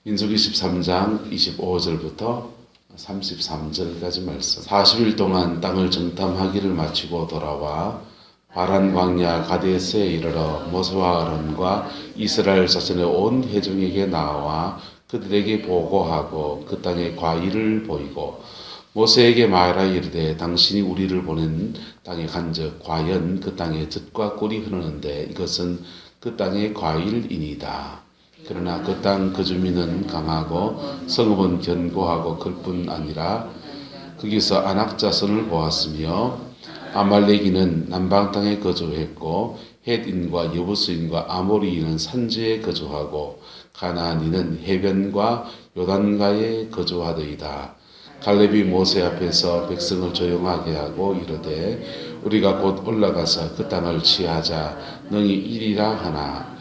민수기 13장 25절부터 33절까지 말씀. 40일 동안 땅을 정탐하기를 마치고 돌아와 바란 광야 가데스에 이르러 모세와 아론과 이스라엘 자손의 온 회중에게 나와 그들에게 보고하고 그 땅의 과일을 보이고 모세에게 말하여 이르되 당신이 우리를 보낸 땅에 간즉 과연 그 땅에 젖과 꿀이 흐르는데 이것은 그 땅의 과일이니이다. 그러나 그 땅 그 주민은 강하고 성읍은 견고하고 클 뿐 아니라 거기서 아낙 자손을 보았으며 아말렉인은 남방 땅에 거주했고 헷인과 여부스인과 아모리인은 산지에 거주하고 가나안인은 해변과 요단가에 거주하더이다. 갈렙이 모세 앞에서 백성을 조용하게 하고 이르되 우리가 곧 올라가서 그 땅을 취하자 능히 이리라 하나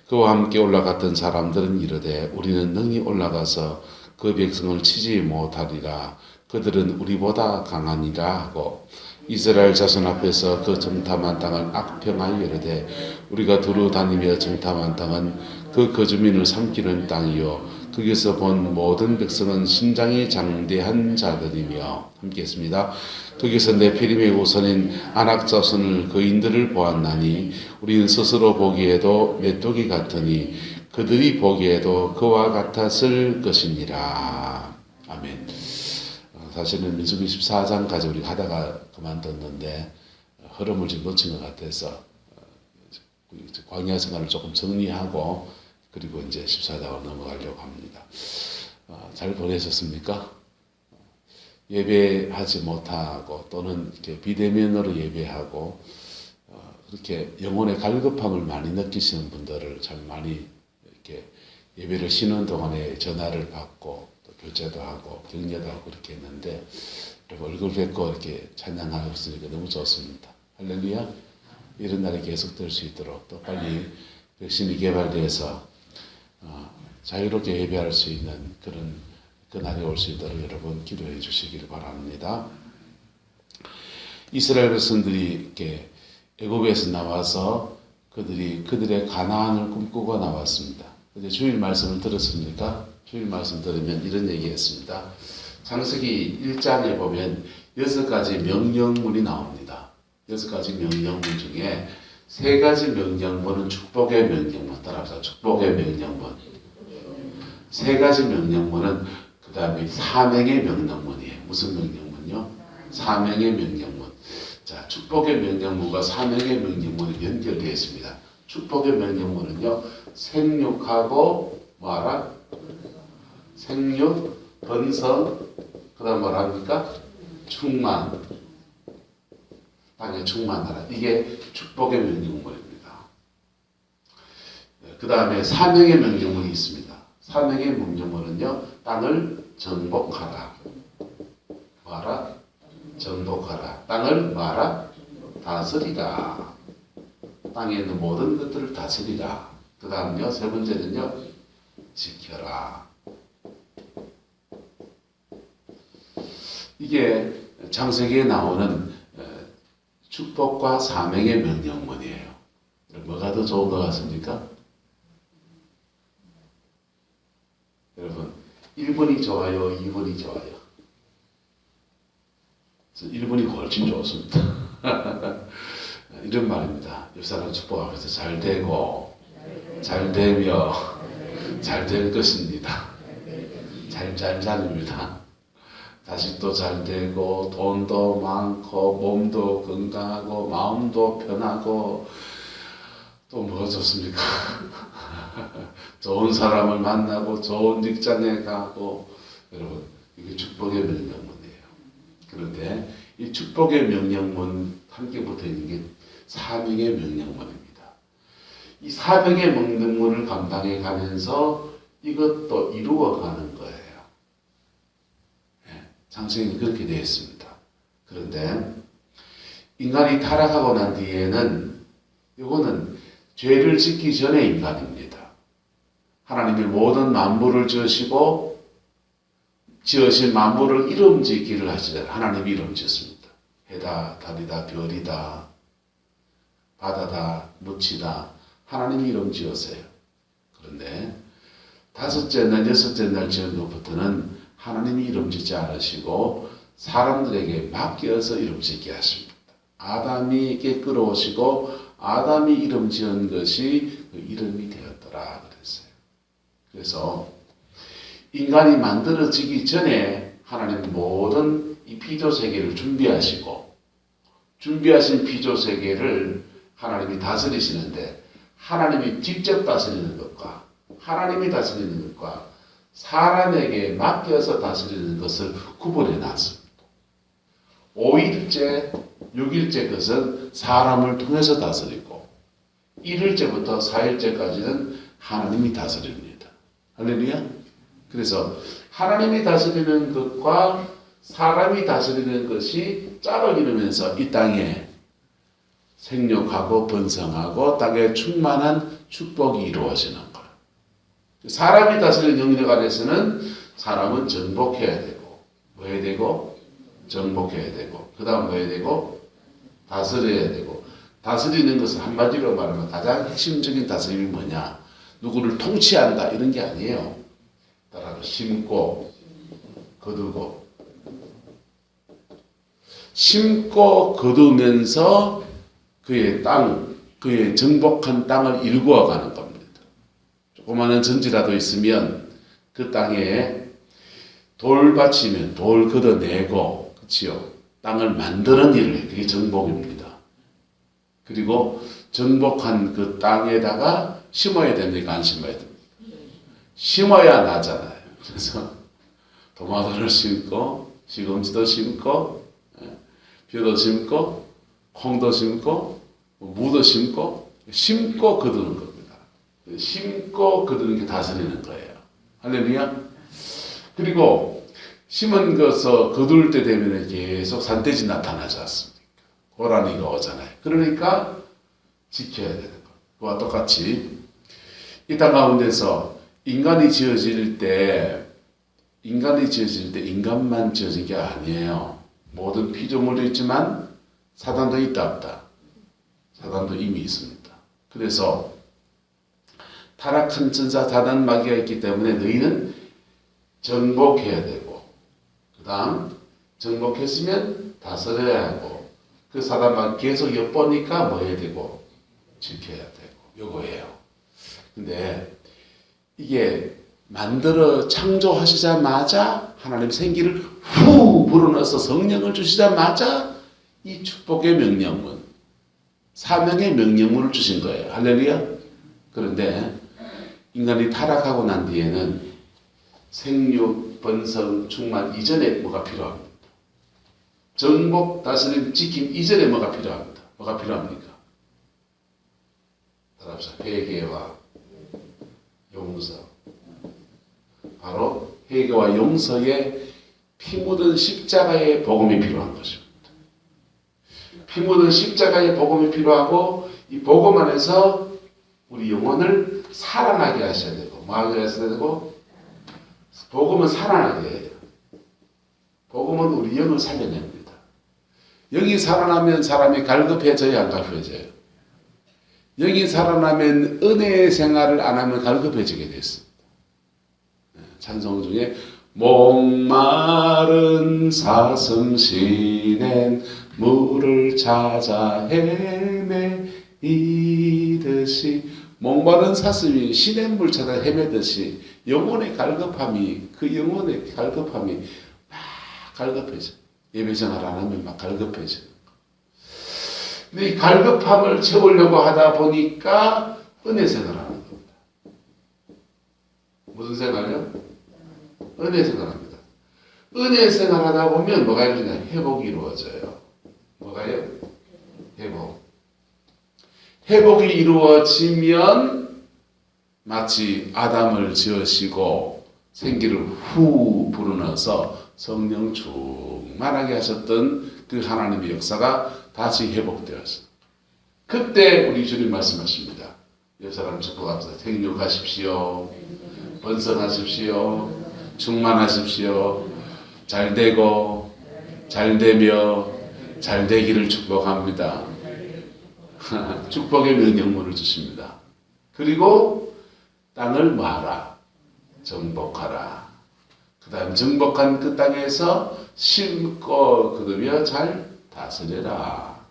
그와 함께 올라갔던 사람들은 이르되 우리는 능히 올라가서 그 백성을 치지 못하리라. 그들은 우리보다 강하니라 하고 이스라엘 자손 앞에서 그 정탐한 땅을 악평하여 이르되 우리가 두루 다니며 정탐한 땅은 그 거주민을 삼키는 땅이요 거기서 본 모든 백성은 신장이 장대한 자들이며 함께 했습니다. 거기서 네피림의 우선인 아낙 자손을 거인들을 보았나니 우리는 스스로 보기에도 메뚜기 같으니 그들이 보기에도 그와 같았을 것이니라. 아멘. 사실은 민수기 14장까지 우리가 하다가 그만뒀는데 흐름을 좀 놓친 것 같아서 광야 생활을 조금 정리하고 그리고 이제 14장으로 넘어가려고 합니다. 잘 보내셨습니까? 예배하지 못하고 또는 이렇게 비대면으로 예배하고 그렇게 영혼의 갈급함을 많이 느끼시는 분들을 참 많이 이렇게 예배를 쉬는 동안에 전화를 받고 또 교제도 하고 격려도 하고 그렇게 했는데 여러분 얼굴 뵙고 이렇게 찬양하고 있으니까 너무 좋습니다. 할렐루야. 이런 날이 계속될 수 있도록 또 빨리 백신이 개발돼서 자유롭게 예배할 수 있는 그 날이 올 수 있도록 여러분 기도해 주시기를 바랍니다. 이스라엘 백성들이 이렇게 애굽에서 나와서 그들의 가나안을 꿈꾸고 나왔습니다. 근데 주일 말씀을 들었습니까? 주일 말씀 들으면 이런 얘기했습니다. 창세기 1장에 보면 6가지 명령문이 나옵니다. 6가지 명령문 중에 3가지 명령문은 축복의 명령문. 따라합시다. 축복의 명령문. 3가지 명령문은 그 다음에 사명의 명령문이에요. 무슨 명령문요? 사명의 명령문. 자, 축복의 명령문과 사명의 명령문이 연결되어 있습니다. 축복의 명령문은요, 생육하고 뭐하라? 생육, 번성, 그 다음 뭐라 합니까? 충만. 땅에 충만하라. 이게 축복의 명령문입니다. 그 다음에 사명의 명령문이 있습니다. 사명의 명령문은요, 땅을 정복하라. 뭐하라? 정복하라. 땅을 뭐하라? 다스리라. 땅에 있는 모든 것들을 다스리라. 그 다음요, 3번째는요, 지켜라. 이게 창세기에 나오는 축복과 사명의 명령문이에요. 뭐가 더 좋은 것 같습니까? 여러분, 1번이 좋아요, 2번이 좋아요. 1번이 훨씬 좋습니다. 이런 말입니다. 옆 사람 축복하면서 잘 되고, 잘 되며, 잘 될 것입니다. 잘입니다. 자식도 잘 되고, 돈도 많고, 몸도 건강하고, 마음도 편하고, 또 뭐가 좋습니까? 좋은 사람을 만나고, 좋은 직장에 가고, 여러분, 이게 축복의 명령문이에요. 그런데 이 축복의 명령문 함께 붙어 있는 게 사명의 명령문입니다. 이 사명의 명령문을 감당해 가면서 이것도 이루어가는 거예요. 창세기는 그렇게 되어 있습니다. 그런데 인간이 타락하고 난 뒤에는 이거는 죄를 짓기 전의 인간입니다. 하나님이 모든 만물을 지으시고 지으신 만물을 이름 짓기를 하시잖아요. 하나님이 이름 짓습니다. 해다, 달이다, 별이다, 바다다, 묻히다. 하나님이 이름 지으세요. 그런데 다섯째 날, 여섯째 날 지은 것부터는 하나님이 이름 짓지 않으시고 사람들에게 맡겨서 이름 짓게 하십니다. 아담에게 끌어오시고 아담이 이름 지은 것이 그 이름이 되었더라 그랬어요. 그래서 인간이 만들어지기 전에 하나님 모든 이 피조세계를 준비하신 피조세계를 하나님이 다스리시는데 하나님이 직접 다스리는 것과 하나님이 다스리는 것과 사람에게 맡겨서 다스리는 것을 구분해 놨습니다. 5일째, 6일째 것은 사람을 통해서 다스리고 1일째부터 4일째까지는 하나님이 다스립니다. 할렐루야. 그래서 하나님이 다스리는 것과 사람이 다스리는 것이 짝을 이루면서 이 땅에 생육하고 번성하고 땅에 충만한 축복이 이루어지는 거예요. 사람이 다스리는 영역 안에서는 사람은 정복해야 되고 뭐 해야 되고 정복해야 되고 그 다음 뭐 해야 되고 다스려야 되고 다스리는 것은 한마디로 말하면 가장 핵심적인 다스림이 뭐냐 누구를 통치한다 이런 게 아니에요. 따라서 심고 거두면서 그의 땅, 그의 정복한 땅을 일구어 가는 겁니다. 조그마한 전지라도 있으면 그 땅에 돌 받치면 돌 걷어내고, 그치요? 땅을 만드는 일을 해. 그게 정복입니다. 그리고 정복한 그 땅에다가 심어야 됩니까? 안 심어야 됩니까? 심어야 나잖아요. 그래서 토마토를 심고, 시금치도 심고, 벼도 심고, 콩도 심고, 무도 심고 거두는 겁니다. 심고 거두는 게 다스리는 거예요. 할렐루야. 그리고 심은 것을 거둘 때 되면 계속 산돼지 나타나지 않습니까? 고라니가 오잖아요. 그러니까 지켜야 되는 거. 그와 똑같이 이 땅 가운데서 인간이 지어질 때 인간만 지어진 게 아니에요. 모든 피조물도 있지만 사단도 있다 없다. 사단도 이미 있습니다. 그래서 타락한 천사 사단 마귀가 있기 때문에 너희는 정복해야 되고 그 다음 정복했으면 다스려야 하고 그 사단 마귀 계속 엿보니까 뭐 해야 되고 지켜야 되고 요거예요. 근데 이게 만들어 창조하시자마자 하나님 생기를 후 불어넣어서 성령을 주시자마자 이 축복의 명령문, 사명의 명령문을 주신 거예요. 할렐루야. 그런데 인간이 타락하고 난 뒤에는 생육, 번성, 충만 이전에 뭐가 필요합니다. 정복, 다스림, 지킴 이전에 뭐가 필요합니다. 뭐가 필요합니까? 따라합시다. 회개와 용서. 바로 회개와 용서에 피 묻은 십자가의 복음이 필요한 것입니다. 피 묻은 십자가의 복음이 필요하고 이 복음 안에서 우리 영혼을 살아나게 하셔야 되고 뭐 하게 하셔야 되고 복음은 살아나게 해야 돼요. 복음은 우리 영을 살려냅니다. 영이 살아나면 사람이 갈급해져야 안 갈급해져요. 영이 살아나면 은혜의 생활을 안 하면 갈급해지게 됐습니다. 찬송 중에 목마른 사슴 시낸 물을 찾아 헤매이듯이 목마른 사슴이 시냇물 찾아 헤매듯이 영혼의 갈급함이 막 갈급해져. 예배 생활 안 하면 막 갈급해져. 근데 이 갈급함을 채우려고 하다 보니까 은혜 생활을 하는 겁니다. 무슨 생활이요? 은혜 생활합니다. 은혜 생활하다 보면 뭐가 이루어지냐? 회복이 이루어져요. 뭐가요? 회복. 회복이 이루어지면 마치 아담을 지으시고 생기를 후 불어넣어서 성령 충만하게 하셨던 그 하나님의 역사가 다시 회복되었습니다. 그때 우리 주님 말씀하십니다. 옆 사람 축복합시다. 생육하십시오. 번성하십시오. 충만하십시오. 잘되고 잘되며 잘되기를 축복합니다. 축복의 명령문을 주십니다. 그리고 땅을 뭐하라? 정복하라. 그 다음 정복한 그 땅에서 심고 거두며 잘 다스려라.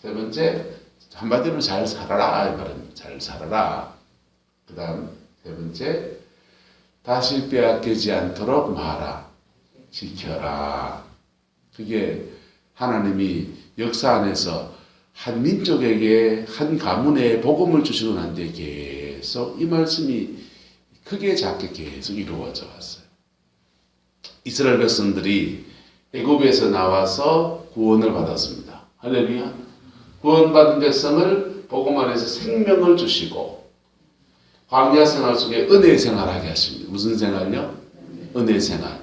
세 번째, 한마디로 잘 살아라 이 말은 잘 살아라. 그 다음 세 번째, 다시 빼앗기지 않도록 마라. 지켜라. 그게 하나님이 역사 안에서 한 민족에게 한 가문에 복음을 주시고 난 뒤에 계속 이 말씀이 크게 작게 계속 이루어져 왔어요. 이스라엘 백성들이 애굽에서 나와서 구원을 받았습니다. 할렐루야. 구원받은 백성을 복음 안에서 생명을 주시고 광야 생활 속에 은혜 생활하게 하십니다. 무슨 생활요? 은혜 생활.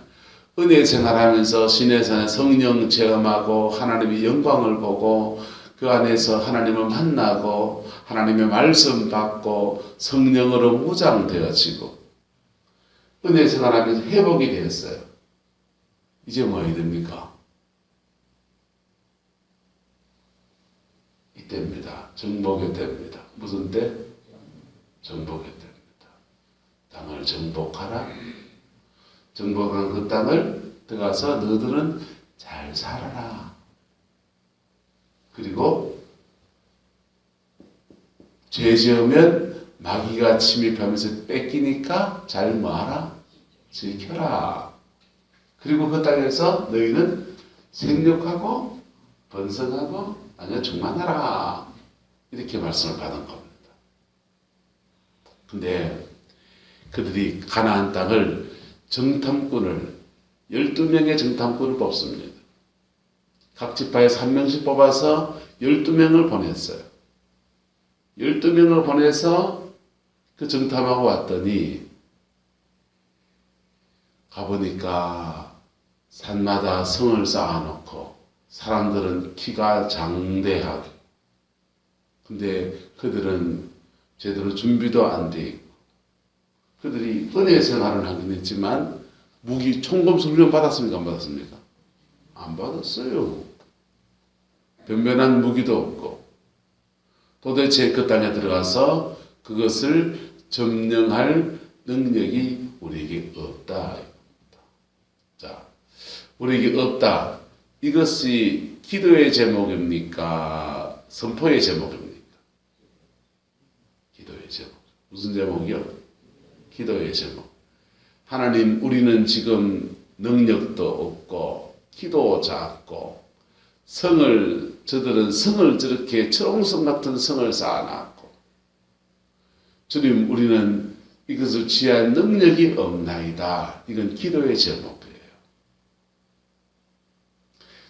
은혜 생활하면서 신의 산에 성령 체험하고 하나님의 영광을 보고 그 안에서 하나님을 만나고 하나님의 말씀 받고 성령으로 무장되어지고 은혜 생활하면서 회복이 되었어요. 이제 뭐 해야 됩니까? 이때입니다. 정복의 때입니다. 무슨 때? 정복의 때입니다. 땅을 정복하라. 정복한 그 땅을 들어가서 너희들은 잘 살아라. 그리고 죄 지으면 마귀가 침입하면서 뺏기니까 잘 뭐하라? 지켜라. 그리고 그 땅에서 너희는 생육하고 번성하고 아니야 충만하라. 이렇게 말씀을 받은 겁니다. 근데 그들이 가나안 땅을 정탐꾼을 12명의 정탐꾼을 뽑습니다. 각 지파에서 한 명씩 뽑아서 12명을 보냈어요. 12명을 보내서 그 정탐하고 왔더니 가보니까 산마다 성을 쌓아놓고 사람들은 키가 장대하고 근데 그들은 제대로 준비도 안 돼 있고 그들이 은혜 생활을 하긴 했지만 무기 총검술 훈련 받았습니까? 안 받았습니까? 안 받았어요. 변변한 무기도 없고 도대체 그 땅에 들어가서 그것을 점령할 능력이 우리에게 없다. 자, 우리에게 없다. 이것이 기도의 제목입니까? 선포의 제목입니까? 기도의 제목. 무슨 제목이요? 기도의 제목. 하나님, 우리는 지금 능력도 없고 키도 작고 저들은 성을 저렇게 철옹성 같은 성을 쌓아놨고 주님, 우리는 이것을 취할 능력이 없나이다. 이건 기도의 제목이에요.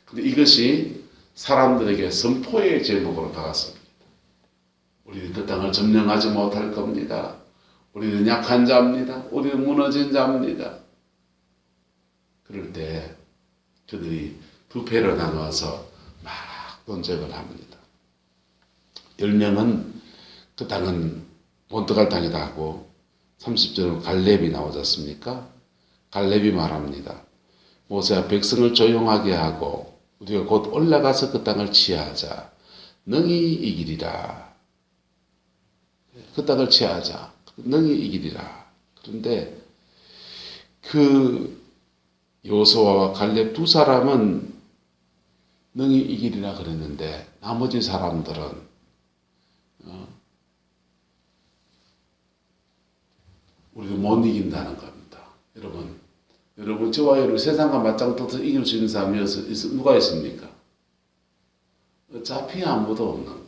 근데 이것이 사람들에게 선포의 제목으로 다가섭니다. 우리는 그 땅을 점령하지 못할 겁니다. 우리는 약한 자입니다. 우리는 무너진 자입니다. 그럴 때 그들이 두 패로 나누어서 막 논쟁을 합니다. 10명은 그 땅은 못 들어갈 땅이다 하고 30절은 갈렙이 나오지 않습니까? 갈렙이 말합니다. 모세야, 백성을 조용하게 하고 우리가 곧 올라가서 그 땅을 취하자. 능히 이기리라. 그 땅을 취하자. 능히 이기리라. 그런데 그 여호수아와 갈렙 두 사람은 능히 이기리라 그랬는데 나머지 사람들은 우리가 못 이긴다는 겁니다. 여러분 저와 여러분 세상과 맞짱떠서 이길 수 있는 사람이 누가 있습니까? 어차피 아무도 없는 거예요.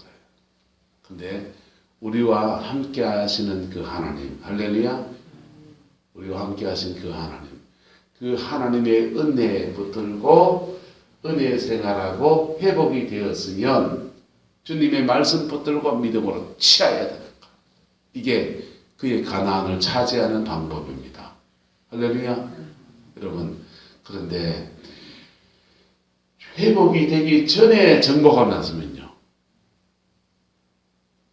근데 우리와 함께 하시는 그 하나님, 할렐루야, 우리와 함께 하신 그 하나님, 그 하나님의 은혜에 붙들고 은혜 생활하고 회복이 되었으면 주님의 말씀 붙들고 믿음으로 취해야 되는 것. 이게 그의 가나안을 차지하는 방법입니다. 할렐루야. 여러분, 그런데 회복이 되기 전에 정복하고 나서면요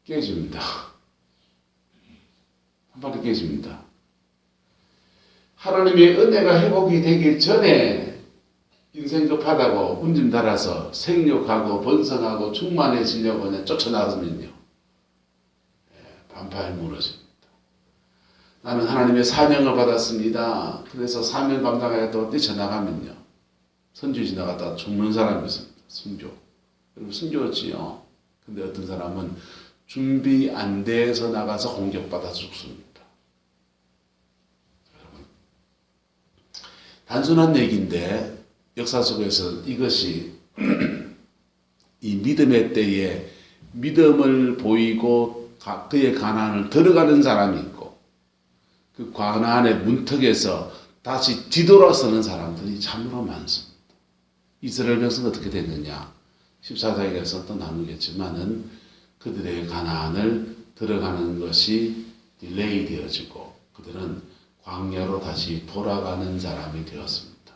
깨집니다. 한 번에 깨집니다. 하나님의 은혜가 회복이 되기 전에 인생 급하다고 운짐 달아서 생육하고 번성하고 충만해지려고 그냥 쫓아나가면요 반파에 무너집니다. 나는 하나님의 사명을 받았습니다. 그래서 사명 감당하겠다고 뛰쳐나가면요. 선주 지나가다가 죽는 사람이 있습니다. 순교. 여러분 순교지요. 근데 어떤 사람은 준비 안 돼서 나가서 공격받아 죽습니다. 여러분 단순한 얘기인데 역사 속에서 이것이 이 믿음의 때에 믿음을 보이고 그의 가난을 들어가는 사람이 있고 그 가난의 문턱에서 다시 뒤돌아서는 사람들이 참으로 많습니다. 이스라엘 백성은 어떻게 됐느냐? 14장에서 또 나누겠지만은 그들의 가나안을 들어가는 것이 딜레이 되어지고 그들은 광야로 다시 돌아가는 사람이 되었습니다.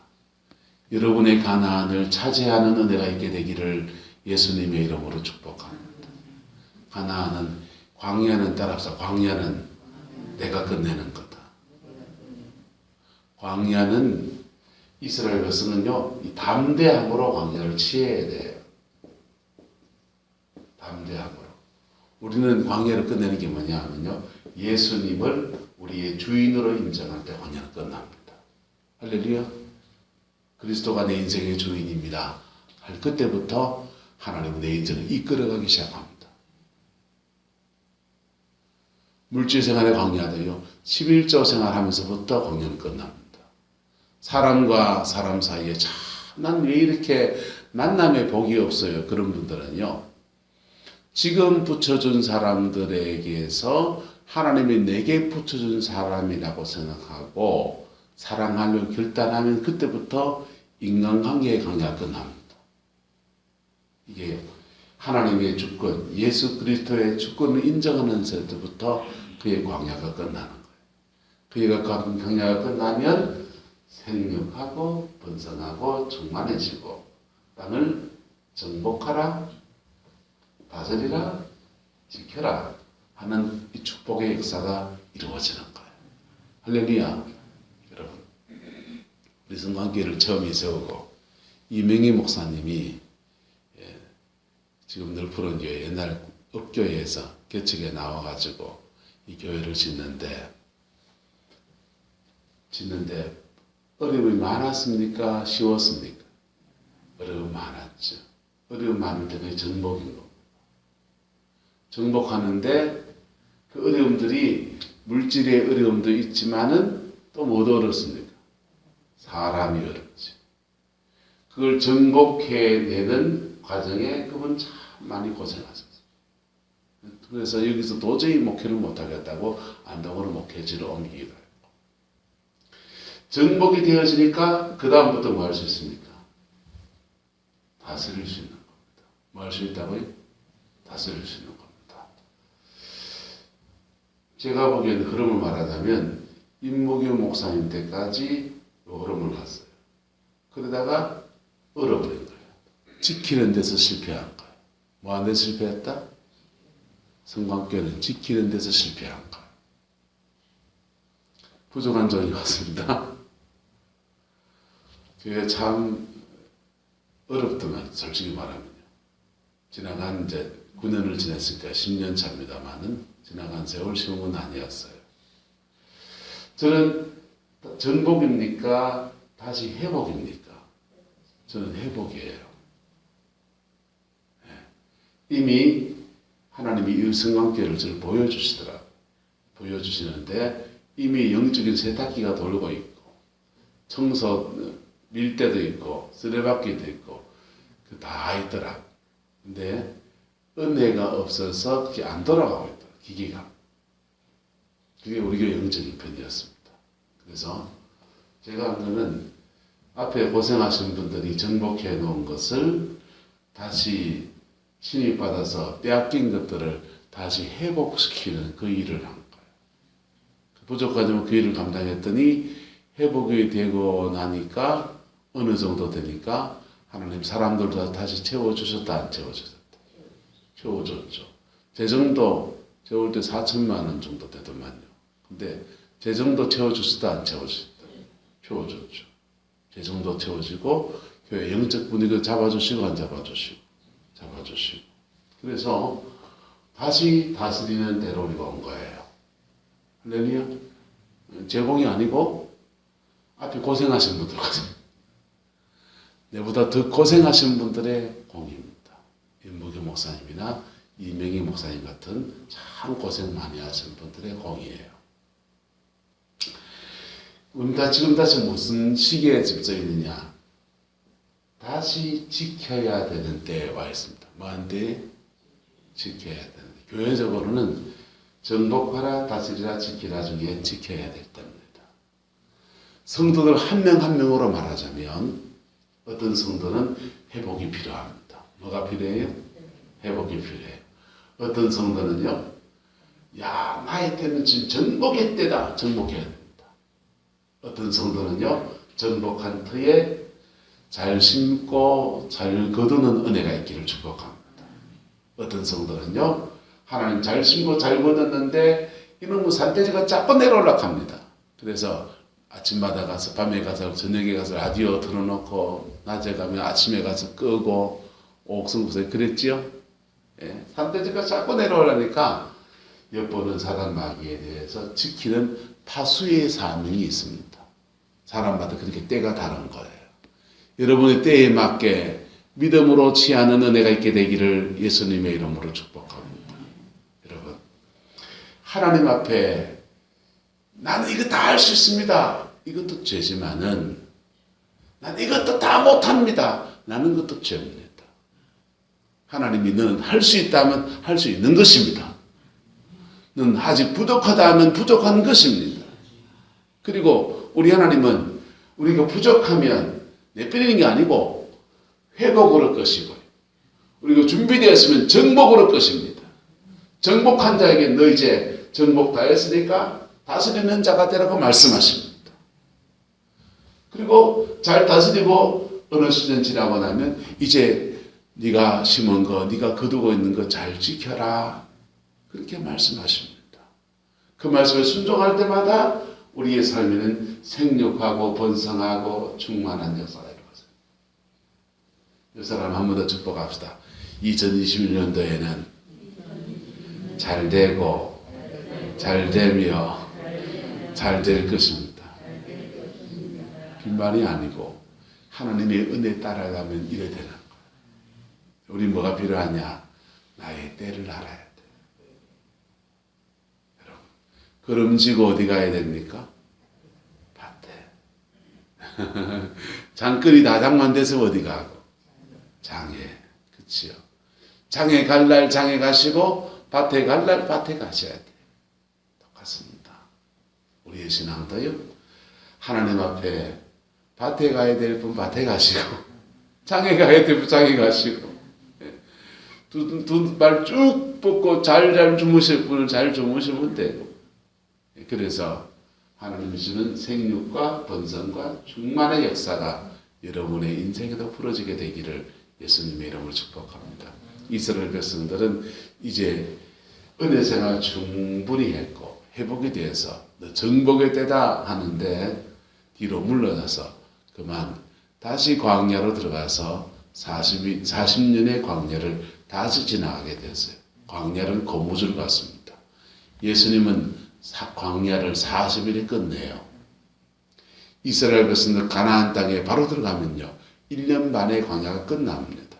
여러분의 가나안을 차지하는 은혜가 있게 되기를 예수님의 이름으로 축복합니다. 가나안은 광야는 따라서 광야는 내가 끝내는 거다. 광야는 이스라엘 백성은요, 이 담대함으로 광야를 치해야 돼요. 담대함으로. 우리는 광야를 끝내는 게 뭐냐 하면요, 예수님을 우리의 주인으로 인정할 때 광야는 끝납니다. 할렐루야. 그리스도가 내 인생의 주인입니다. 할 그때부터 하나님은 내 인생을 이끌어가기 시작합니다. 물질 생활의 광야도요, 11조 생활하면서부터 광야는 끝납니다. 사람과 사람 사이에 참 난 왜 이렇게 만남의 복이 없어요. 그런 분들은요. 지금 붙여준 사람들에게서 하나님이 내게 붙여준 사람이라고 생각하고 사랑하려고 결단하면 그때부터 인간관계의 강야가 끝납니다. 이게 하나님의 주권, 예수 그리스도의 주권을 인정하는 때부터 그의 광야가 끝나는 거예요. 그의 광야가 끝나면 생육하고 번성하고 충만해지고 땅을 정복하라, 다스리라, 지켜라 하는 이 축복의 역사가 이루어지는 거예요. 할렐루야. 여러분, 우리 성관계를 처음 세우고 이명희 목사님이 지금 늘 푸른 교회 옛날 읍교회에서 개척에 나와가지고 이 교회를 짓는데 어려움이 많았습니까? 쉬웠습니까? 어려움이 많았죠. 어려움이 많을 때 그게 정복인 겁니다. 정복하는데 그 어려움들이 물질의 어려움도 있지만은 또 뭐도 어렵습니까? 사람이 어렵지. 그걸 정복해내는 과정에 그분 참 많이 고생하셨어요. 그래서 여기서 도저히 목회를 못하겠다고 안동으로 목회지를 옮기기도 했고. 정복이 되어지니까 그 다음부터 뭐 할 수 있습니까? 다스릴 수 있는 겁니다. 뭐 할 수 있다고요? 다스릴 수 있는 겁니다. 제가 보기에는 흐름을 말하자면 임무규 목사님 때까지 흐름을 갔어요. 그러다가 얼어버린 거예요. 지키는 데서 실패한 거예요. 뭐 하는 데서 실패했다? 성관교회는 지키는 데서 실패한 거예요. 부족한 점이 왔습니다. 교회 참 어렵더만, 솔직히 말하면요. 지나간 이제 9년을 지냈으니까 10년 차입니다만은 지나간 세월 쉬운 건 아니었어요. 저는 정복입니까? 다시 회복입니까? 저는 회복이에요. 이미 하나님이 이 성관계를 저를 보여주시더라고요. 보여주시는데 이미 영적인 세탁기가 돌고 있고 청소 밀대도 있고 쓰레받기도 있고 다 있더라. 근데 은혜가 없어서 그게 안 돌아가고 있더라. 기계가. 그게 우리가 영적인 편이었습니다. 그래서 제가 한 거는 앞에 고생하신 분들이 정복해 놓은 것을 다시 신입받아서 빼앗긴 것들을 다시 회복시키는 그 일을 한 거예요. 부족하지만 그 일을 감당했더니 회복이 되고 나니까 어느 정도 되니까 하나님 사람들도 다시 채워주셨다, 안 채워주셨다? 채워줬죠. 재정도 채울 때 4천만 원 정도 되더만요. 근데 재정도 채워주셨다, 안 채워주셨다? 채워줬죠. 재정도 채워지고 교회 영적 분위기를 잡아주시고 안 잡아주시고? 잡아주시고. 그래서 다시 다스리는 대로 우리가 온 거예요. 할렐루야. 제 공이 아니고 앞에 고생하신 분들 거죠. 내보다 더 고생하신 분들의 공입니다. 임무교 목사님이나 이명희 목사님 같은 참 고생 많이 하신 분들의 공이에요. 우리 지금 다시 무슨 시기에 집져 있느냐? 다시 지켜야 되는 때에 와 있습니다. 뭐한테 지켜야 되는데, 교회적으로는 정복하라, 다스리라, 지키라 중에 지켜야 될 때입니다. 성도들 한 명 한 명으로 말하자면 어떤 성도는 회복이 필요합니다. 뭐가 필요해요? 회복이 필요해요. 어떤 성도는요, 야, 나의 때는 지금 정복의 때다. 정복해야 됩니다. 어떤 성도는요, 정복한 터에 잘 심고 잘 거두는 은혜가 있기를 축복합니다. 어떤 성도는요, 하나님 잘 심고 잘 거뒀는데 이놈의 산돼지가 자꾸 내려올라 합니다. 그래서 아침마다 가서, 밤에 가서, 저녁에 가서 라디오 틀어놓고, 낮에 가면 아침에 가서 끄고, 옥성구석에 그랬지요? 예, 산돼지가 자꾸 내려오려니까 엿보는 사단 마귀에 대해서 지키는 파수의 사명이 있습니다. 사람마다 그렇게 때가 다른 거예요. 여러분의 때에 맞게 믿음으로 취하는 은혜가 있게 되기를 예수님의 이름으로 축복합니다. 여러분, 하나님 앞에 나는 이거 다 할 수 있습니다. 이것도 죄지만은 나는 이것도 다 못합니다. 나는 것도 죄입니다. 하나님이 너는 할 수 있다면 할 수 있는 것입니다. 너는 아직 부족하다 하면 부족한 것입니다. 그리고 우리 하나님은 우리가 부족하면 내빼리는 게 아니고 회복을 할 것이고, 우리가 준비되었으면 정복을 할 것입니다. 정복한 자에게 너 이제 정복 다 했으니까 다스리는 자가 되라고 말씀하십니다. 그리고 잘 다스리고 어느 시즌 지나고 나면 이제 네가 심은 거, 네가 거두고 있는 거 잘 지켜라. 그렇게 말씀하십니다. 그 말씀에 순종할 때마다 우리의 삶에는 생육하고 번성하고 충만한 역사가 이루어져요. 이 사람 한 번 더 축복합시다. 2021년도에는 잘 되고 잘 되며 잘 될 것입니다. 빈말이 아니고 하나님의 은혜 따라가면 이래 되는 거예요. 우리 뭐가 필요하냐? 나의 때를 알아야 돼. 여러분, 걸음지고 어디 가야 됩니까? 밭에. 장거리 다장만 돼서 어디 가고? 장에. 그치요? 장에 갈 날 장에 가시고 밭에 갈 날 밭에 가셔야 돼요. 똑같습니다. 우리의 신앙도요, 하나님 앞에 밭에 가야 될 분 밭에 가시고, 장에 가야 될 분 장에 가시고, 두 발 쭉 뻗고 잘 주무실 분을 잘 주무시면 되고, 그래서 하나님이 주는 생육과 번성과 충만의 역사가 여러분의 인생에도 풀어지게 되기를 예수님의 이름으로 축복합니다. 이스라엘 백성들은 이제 은혜 생활 충분히 했고 회복이 되어서 정복의 때다 하는데 뒤로 물러나서 그만 다시 광야로 들어가서 40년의 광야를 다시 지나가게 됐어요. 광야는 고무줄 같습니다. 예수님은 광야를 40일에 끝내요. 이스라엘 백성들 가나안 땅에 바로 들어가면요, 1년 반의 광야가 끝납니다.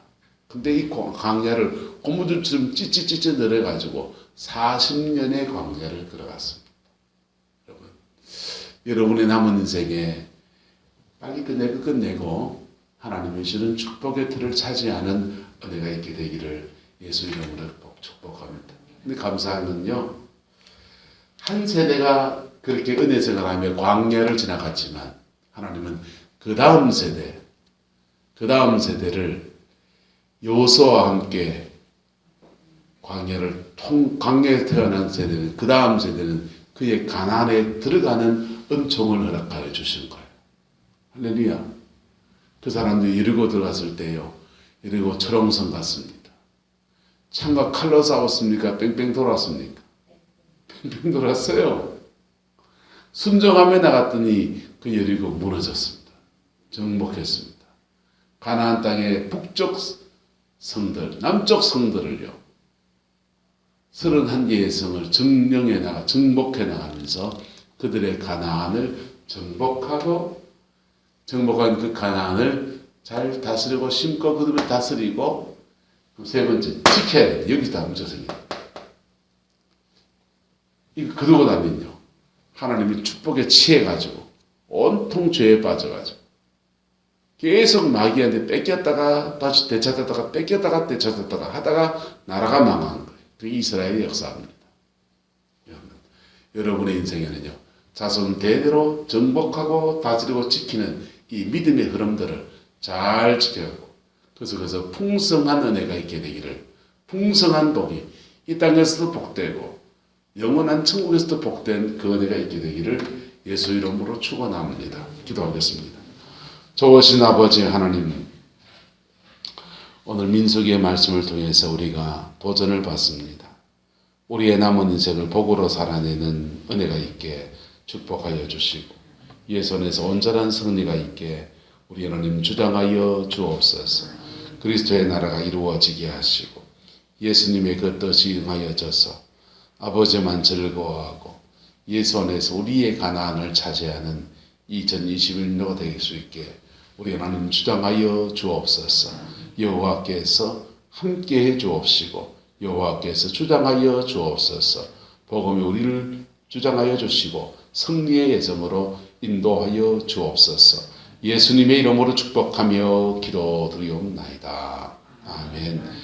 근데 이 광야를 고무줄처럼 찌찌찌찌 내려가지고 40년의 광야를 들어갔습니다. 여러분의 남은 인생에 빨리 끝내고 하나님이 주는 축복의 틀을 차지하는 은혜가 있게 되기를 예수 이름으로 축복합니다. 근데 감사한 건요, 한 세대가 그렇게 은혜 생활하며 광야를 지나갔지만 하나님은 그 다음 세대를 여호수아와 함께 광야에 태어난 세대는, 그 다음 세대는 그의 가나안에 들어가는 은총을 허락하여 주신 거예요. 할렐루야. 그 사람들이 여리고 들어갔을 때요, 여리고 철옹성 같습니다. 창과 칼로 싸웠습니까? 뺑뺑 돌았습니까? 뺑뺑 돌았어요. 순종하며 나갔더니 그 여리고 무너졌습니다. 정복했습니다. 가나안 땅의 북쪽 성들, 남쪽 성들을요, 31개의 성을 정복해 나가면서 그들의 가나안을 정복한 그 가나안을 잘 다스리고 심고 그들을 다스리고 세 번째 지켜야 돼. 여기서 다 뭉쳐집니다. 이거 그러고 나면요 하나님이 축복에 취해가지고 온통 죄에 빠져가지고 계속 마귀한테 뺏겼다가 다시 되찾았다가 뺏겼다가 되찾았다가 하다가 나라가 망한 거예요. 그 이스라엘의 역사입니다. 여러분의 인생에는요 자손 대대로 정복하고 다스리고 지키는 이 믿음의 흐름들을 잘 지켜고 그래서 풍성한 은혜가 있게 되기를, 풍성한 복이 이 땅에서도 복되고 영원한 천국에서도 복된 그 은혜가 있게 되기를 예수 이름으로 축원합니다. 기도하겠습니다. 좋으신 아버지 하나님, 오늘 민수기의 말씀을 통해서 우리가 도전을 받습니다. 우리의 남은 인생을 복으로 살아내는 은혜가 있게 축복하여 주시고 예선에서 온전한 승리가 있게 우리 하나님 주장하여 주옵소서. 그리스도의 나라가 이루어지게 하시고 예수님의 그 뜻이 응하여져서 아버지만 즐거워하고 예수 안에서 우리의 가나안을 차지하는 2021년도가 될 수 있게 우리 하나님 주장하여 주옵소서. 여호와께서 함께해 주옵시고 여호와께서 주장하여 주옵소서. 복음이 우리를 주장하여 주시고 승리의 예정으로 인도하여 주옵소서. 예수님의 이름으로 축복하며 기도드리옵나이다. 아멘.